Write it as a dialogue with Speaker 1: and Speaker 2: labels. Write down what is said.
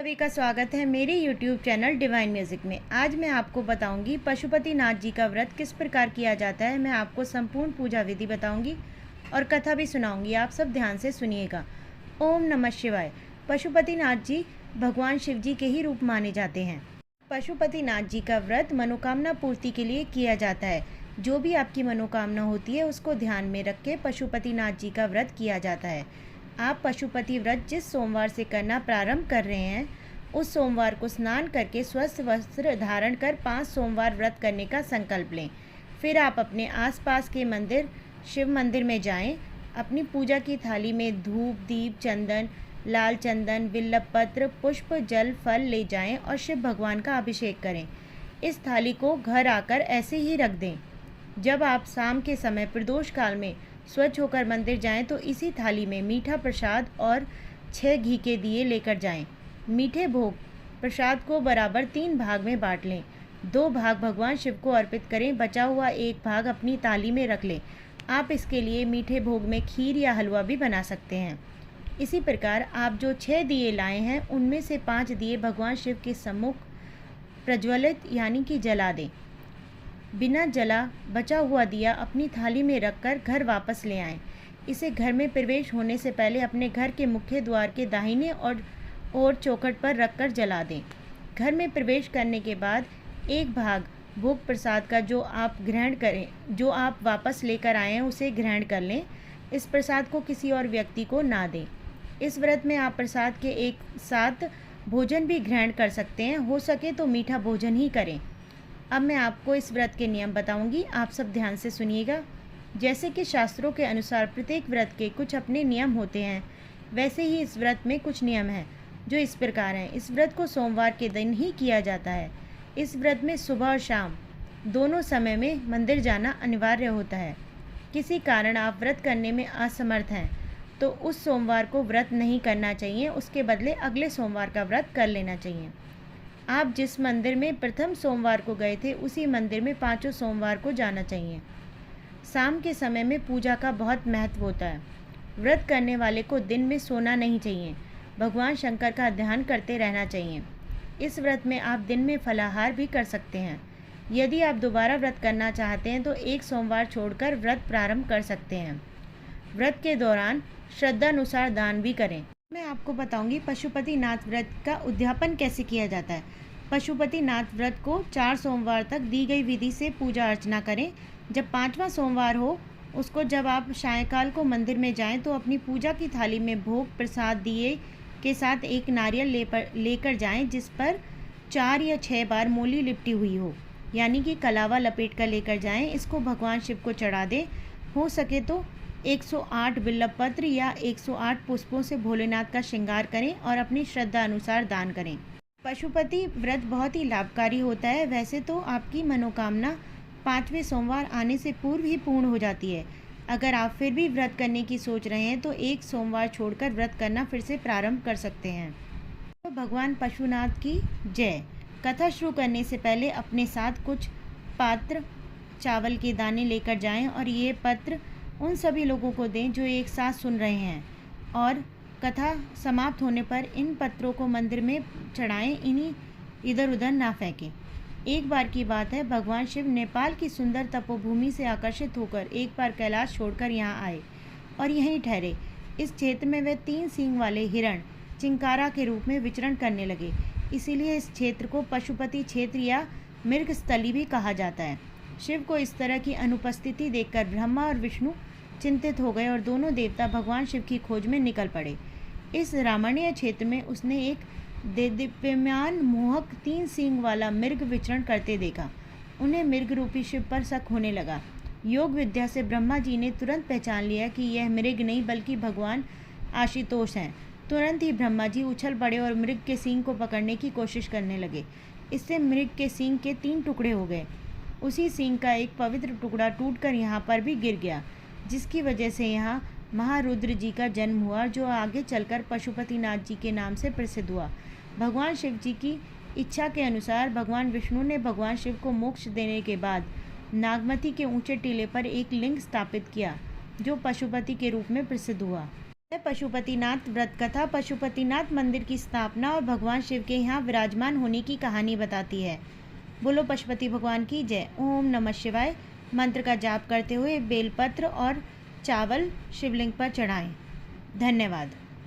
Speaker 1: सभी का स्वागत है मेरे YouTube चैनल डिवाइन म्यूज़िक में। आज मैं आपको बताऊंगी पशुपति नाथ जी का व्रत किस प्रकार किया जाता है। मैं आपको संपूर्ण पूजा विधि बताऊंगी और कथा भी सुनाऊंगी। आप सब ध्यान से सुनिएगा। ओम नमः शिवाय। पशुपति नाथ जी भगवान शिव जी के ही रूप माने जाते हैं। पशुपति नाथ जी का व्रत मनोकामना पूर्ति के लिए किया जाता है। जो भी आपकी मनोकामना होती है उसको ध्यान में रख के पशुपति नाथ जी का व्रत किया जाता है। आप पशुपति व्रत जिस सोमवार से करना प्रारंभ कर रहे हैं उस सोमवार को स्नान करके स्वस्थ वस्त्र धारण कर 5 सोमवार व्रत करने का संकल्प लें। फिर आप अपने आसपास के मंदिर शिव मंदिर में जाएं। अपनी पूजा की थाली में धूप, दीप, चंदन, लाल चंदन, बिल्वपत्र, पुष्प, जल, फल ले जाएं और शिव भगवान का अभिषेक करें। इस थाली को घर आकर ऐसे ही रख दें। जब आप शाम के समय प्रदोष काल में स्वच्छ होकर मंदिर जाएं तो इसी थाली में मीठा प्रसाद और 6 घी के दिए लेकर जाएं। मीठे भोग प्रसाद को बराबर 3 भाग में बांट लें। 2 भाग भगवान शिव को अर्पित करें। बचा हुआ 1 भाग अपनी थाली में रख लें। आप इसके लिए मीठे भोग में खीर या हलवा भी बना सकते हैं। इसी प्रकार आप जो 6 दिए लाए हैं उनमें से 5 दिए भगवान शिव के सम्मुख प्रज्वलित यानी कि जला दें। बिना जला बचा हुआ दिया अपनी थाली में रखकर घर वापस ले आएं। इसे घर में प्रवेश होने से पहले अपने घर के मुख्य द्वार के दाहिने और चौखट पर रखकर जला दें। घर में प्रवेश करने के बाद 1 भाग भोग प्रसाद का जो आप वापस लेकर आए हैं उसे ग्रहण कर लें। इस प्रसाद को किसी और व्यक्ति को ना दें। इस व्रत में आप प्रसाद के एक साथ भोजन भी ग्रहण कर सकते हैं। हो सके तो मीठा भोजन ही करें। अब मैं आपको इस व्रत के नियम बताऊंगी। आप सब ध्यान से सुनिएगा। जैसे कि शास्त्रों के अनुसार प्रत्येक व्रत के कुछ अपने नियम होते हैं, वैसे ही इस व्रत में कुछ नियम हैं जो इस प्रकार हैं। इस व्रत को सोमवार के दिन ही किया जाता है। इस व्रत में सुबह और शाम दोनों समय में मंदिर जाना अनिवार्य होता है। किसी कारण आप व्रत करने में असमर्थ हैं तो उस सोमवार को व्रत नहीं करना चाहिए। उसके बदले अगले सोमवार का व्रत कर लेना चाहिए। आप जिस मंदिर में प्रथम सोमवार को गए थे उसी मंदिर में 5 सोमवार को जाना चाहिए। शाम के समय में पूजा का बहुत महत्व होता है। व्रत करने वाले को दिन में सोना नहीं चाहिए। भगवान शंकर का ध्यान करते रहना चाहिए। इस व्रत में आप दिन में फलाहार भी कर सकते हैं। यदि आप दोबारा व्रत करना चाहते हैं तो 1 सोमवार छोड़कर व्रत प्रारंभ कर सकते हैं। व्रत के दौरान श्रद्धानुसार दान भी करें। मैं आपको बताऊंगी पशुपति नाथ व्रत का उद्यापन कैसे किया जाता है। पशुपति नाथ व्रत को 4 सोमवार तक दी गई विधि से पूजा अर्चना करें। जब 5वां सोमवार हो उसको जब आप सायंकाल को मंदिर में जाएं तो अपनी पूजा की थाली में भोग प्रसाद दिए के साथ एक नारियल लेकर जाएं जिस पर 4 या 6 बार मोली लिपटी हुई हो, यानी कि कलावा लपेट कर लेकर जाएं। इसको भगवान शिव को चढ़ा दें। हो सके तो 108 बिल्वपत्र या 108 पुष्पों से भोलेनाथ का श्रृंगार करें और अपनी श्रद्धा अनुसार दान करें। पशुपति व्रत बहुत ही लाभकारी होता है। वैसे तो आपकी मनोकामना 5वें सोमवार आने से पूर्व ही पूर्ण हो जाती है। अगर आप फिर भी व्रत करने की सोच रहे हैं तो 1 सोमवार छोड़कर व्रत करना फिर से प्रारंभ कर सकते हैं। तो भगवान पशुनाथ की जय। कथा शुरू करने से पहले अपने साथ कुछ पात्र चावल के दाने लेकर जाएं और ये पत्र उन सभी लोगों को दें जो एक साथ सुन रहे हैं और कथा समाप्त होने पर इन पत्रों को मंदिर में चढ़ाएं। इन्हीं इधर उधर ना फेंकें। एक बार की बात है, भगवान शिव नेपाल की सुंदर तपोभूमि से आकर्षित होकर एक बार कैलाश छोड़कर यहाँ आए और यहीं ठहरे। इस क्षेत्र में वे 3 सींग वाले हिरण चिंकारा के रूप में विचरण करने लगे। इसीलिए इस क्षेत्र को पशुपति क्षेत्र या मृगस्थली भी कहा जाता है। शिव को इस तरह की अनुपस्थिति देखकर ब्रह्मा और विष्णु चिंतित हो गए और दोनों देवता भगवान शिव की खोज में निकल पड़े। इस रामणीय क्षेत्र में उसने एक देदीप्यमान मोहक 3 सींग वाला मृग विचरण करते देखा। उन्हें मृग रूपी शिव पर शक होने लगा। योग विद्या से ब्रह्मा जी ने तुरंत पहचान लिया कि यह मृग नहीं बल्कि भगवान आशुतोष हैं। तुरंत ही ब्रह्मा जी उछल पड़े और मृग के सींग को पकड़ने की कोशिश करने लगे। इससे मृग के सींग के 3 टुकड़े हो गए। उसी सींग का एक पवित्र टुकड़ा टूटकर यहाँ पर भी गिर गया, जिसकी वजह से यहाँ महारुद्र जी का जन्म हुआ जो आगे चलकर पशुपति नाथ जी के नाम से प्रसिद्ध हुआ। भगवान शिव जी की इच्छा के अनुसार भगवान विष्णु ने भगवान शिव को मोक्ष देने के बाद नागमती के ऊंचे टीले पर एक लिंग स्थापित किया जो पशुपति के रूप में प्रसिद्ध हुआ। पशुपतिनाथ व्रत कथा पशुपतिनाथ मंदिर की स्थापना और भगवान शिव के यहाँ विराजमान होने की कहानी बताती है। बोलो पशुपति भगवान की जय। ओम नमः शिवाय मंत्र का जाप करते हुए बेलपत्र और चावल शिवलिंग पर चढ़ाएं। धन्यवाद।